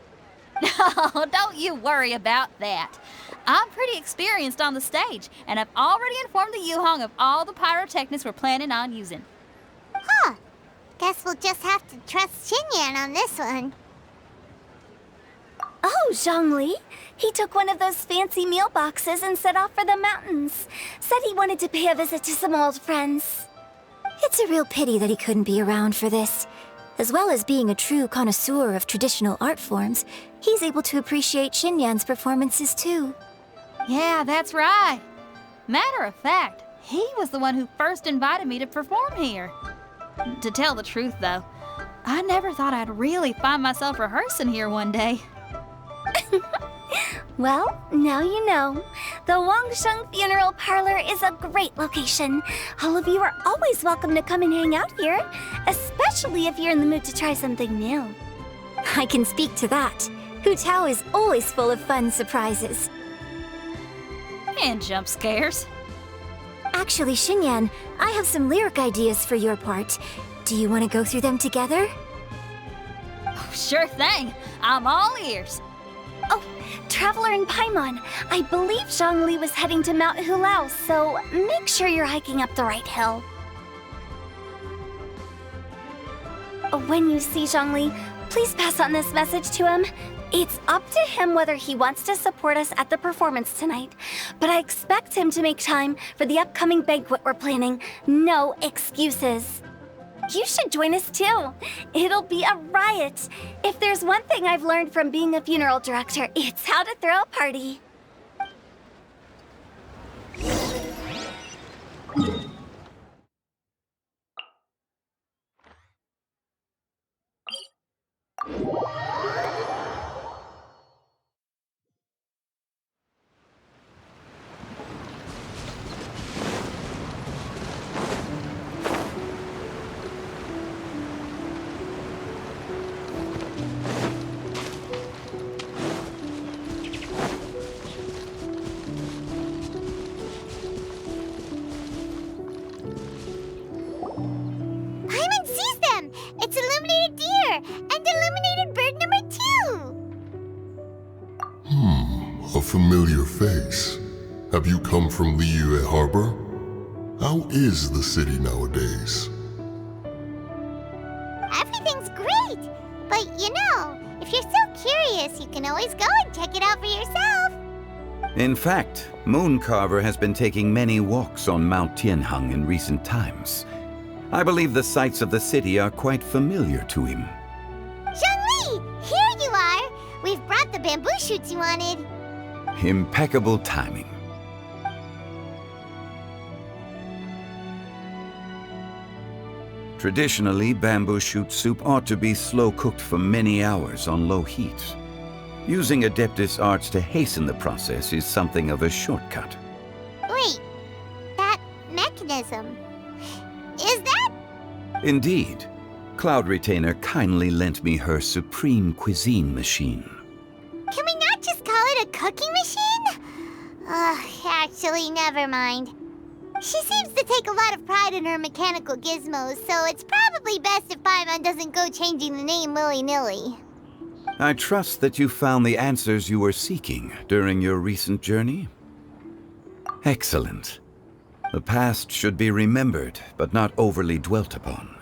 No, don't you worry about that. I'm pretty experienced on the stage, and I've already informed the Yuhong of all the pyrotechnics we're planning on using. Huh. Guess we'll just have to trust Xinyan on this one. Oh, Zhongli. He took one of those fancy meal boxes and set off for the mountains. Said he wanted to pay a visit to some old friends. It's a real pity that he couldn't be around for this. As well as being a true connoisseur of traditional art forms, he's able to appreciate Xinyan's performances too. Yeah, that's right. Matter of fact, he was the one who first invited me to perform here. To tell the truth, though, I never thought I'd really find myself rehearsing here one day. Well, now you know. The Wangsheng Funeral Parlor is a great location. All of you are always welcome to come and hang out here, especially if you're in the mood to try something new. I can speak to that. Hu Tao is always full of fun surprises. And jump scares. Actually, Xinyan, I have some lyric ideas for your part. Do you want to go through them together? Oh, sure thing. I'm all ears. Oh, Traveler in Paimon, I believe Zhongli was heading to Mount Hulao, so make sure you're hiking up the right hill. When you see Zhongli, please pass on this message to him. It's up to him whether he wants to support us at the performance tonight, but I expect him to make time for the upcoming banquet we're planning. No excuses. You should join us too. It'll be a riot. If there's one thing I've learned from being a funeral director, it's how to throw a party. It's illuminated deer and illuminated bird number 2. A familiar face. Have you come from Liyue Harbor? How is the city nowadays? Everything's great, but you know, if you're so curious, you can always go and check it out for yourself. In fact, Mooncarver has been taking many walks on Mount Tianheng in recent times. I believe the sights of the city are quite familiar to him. Zhongli, here you are! We've brought the bamboo shoots you wanted. Impeccable timing. Traditionally, bamboo shoot soup ought to be slow-cooked for many hours on low heat. Using Adeptus arts to hasten the process is something of a shortcut. Wait, that mechanism... is that... Indeed. Cloud Retainer kindly lent me her supreme cuisine machine. Can we not just call it a cooking machine? Actually, never mind. She seems to take a lot of pride in her mechanical gizmos, so it's probably best if Paimon doesn't go changing the name willy-nilly. I trust that you found the answers you were seeking during your recent journey? Excellent. The past should be remembered, but not overly dwelt upon.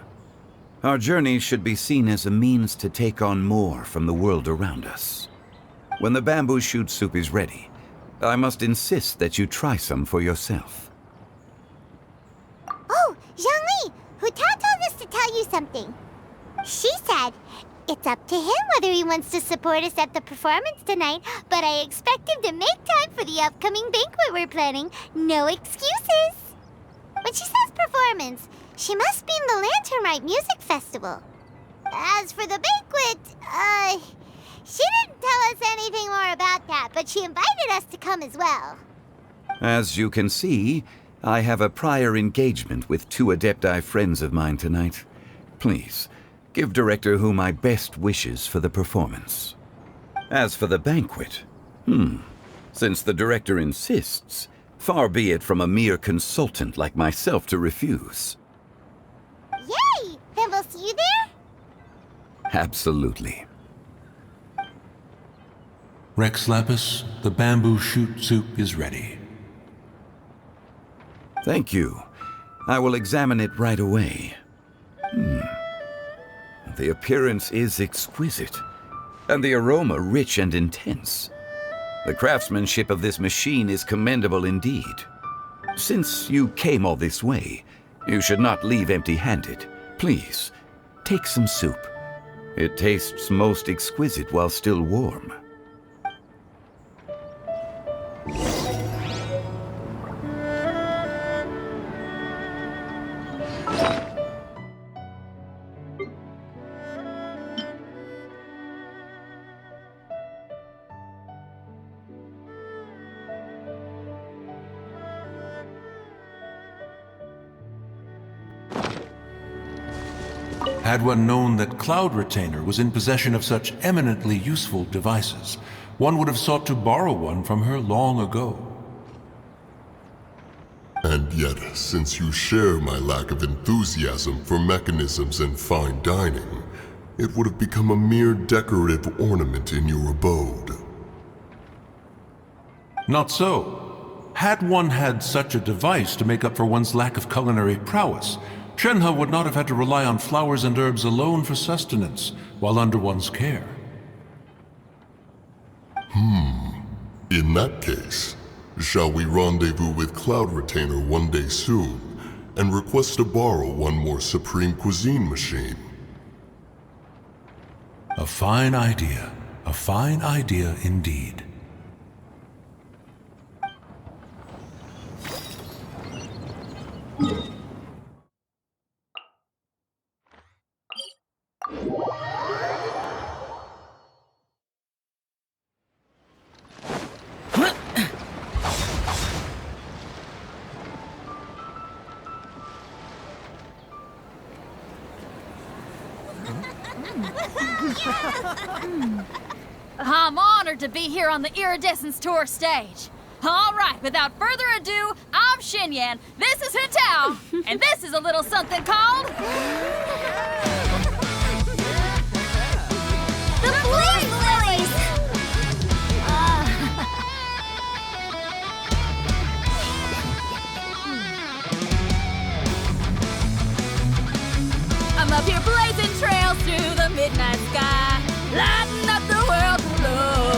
Our journey should be seen as a means to take on more from the world around us. When the bamboo shoot soup is ready, I must insist that you try some for yourself. Oh, Zhongli! Hu Tao told us to tell you something. She said, it's up to him whether he wants to support us at the performance tonight, but I expect him to make time for the upcoming banquet we're planning. No excuses! When she says performance, she must mean the Lantern Rite Music Festival. As for the banquet, she didn't tell us anything more about that, but she invited us to come as well. As you can see, I have a prior engagement with 2 Adepti friends of mine tonight. Please, give Director Hu my best wishes for the performance. As for the banquet, since the Director insists, far be it from a mere consultant like myself to refuse. Absolutely. Rex Lapis, the bamboo shoot soup is ready. Thank you. I will examine it right away. The appearance is exquisite, and the aroma rich and intense. The craftsmanship of this machine is commendable indeed. Since you came all this way, you should not leave empty-handed. Please, take some soup. It tastes most exquisite while still warm. Had one known that Cloud Retainer was in possession of such eminently useful devices, one would have sought to borrow one from her long ago. And yet, since you share my lack of enthusiasm for mechanisms and fine dining, it would have become a mere decorative ornament in your abode. Not so. Had one had such a device to make up for one's lack of culinary prowess, Shenhe would not have had to rely on flowers and herbs alone for sustenance while under one's care. In that case, shall we rendezvous with Cloud Retainer one day soon and request to borrow one more Supreme Cuisine machine? A fine idea. A fine idea indeed. I'm honored to be here on the Iridescence Tour stage. All right, without further ado, I'm Xinyan, this is Hetao, and this is a little something called... The Blaze Lilies! I'm up here blazing trails through the midnight sky, lighting up the world below.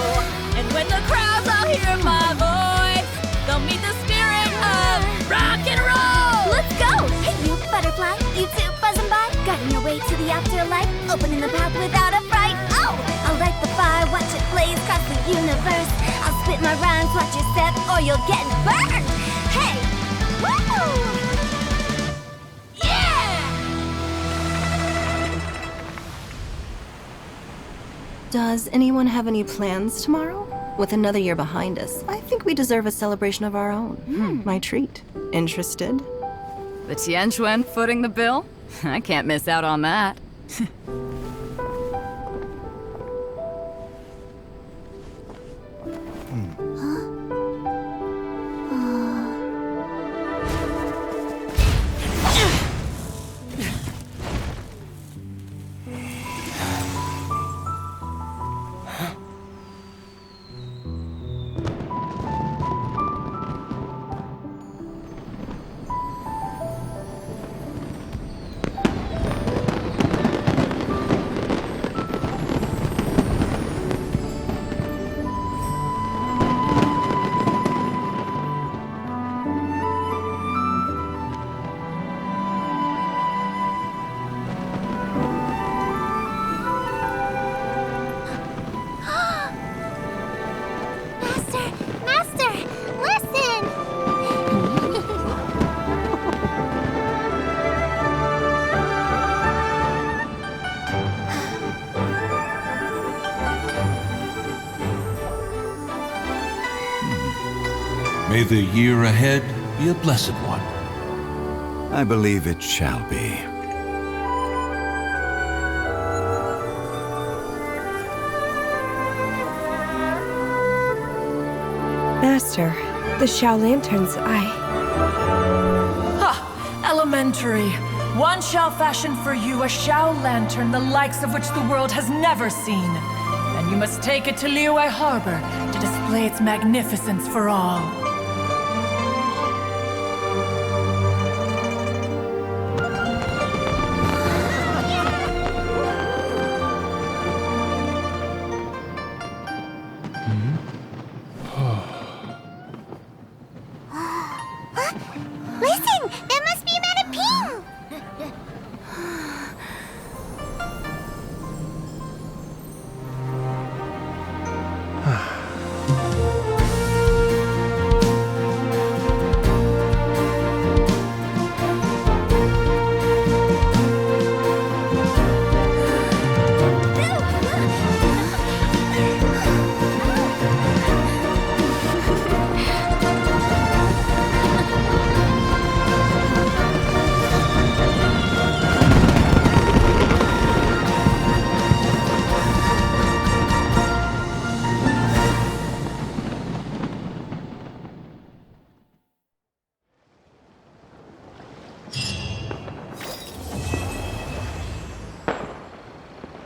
And when the crowds all hear my voice, they'll meet the spirit of rock and roll. Let's go! Hey, you butterfly, you too buzzing by, guiding your way to the afterlife, opening the path without a fright. Oh, I'll light the fire, watch it blaze across the universe. I'll spit my rhymes, watch your step, or you'll get burned. Hey, woo! Does anyone have any plans tomorrow? With another year behind us, I think we deserve a celebration of our own. My treat. Interested? The Tianquan footing the bill? I can't miss out on that. May the year ahead be a blessed one. I believe it shall be. Master, the Xiao Lanterns, Ha! Elementary. one shall fashion for you a Shao lantern the likes of which the world has never seen. And you must take it to Liyue Harbor to display its magnificence for all.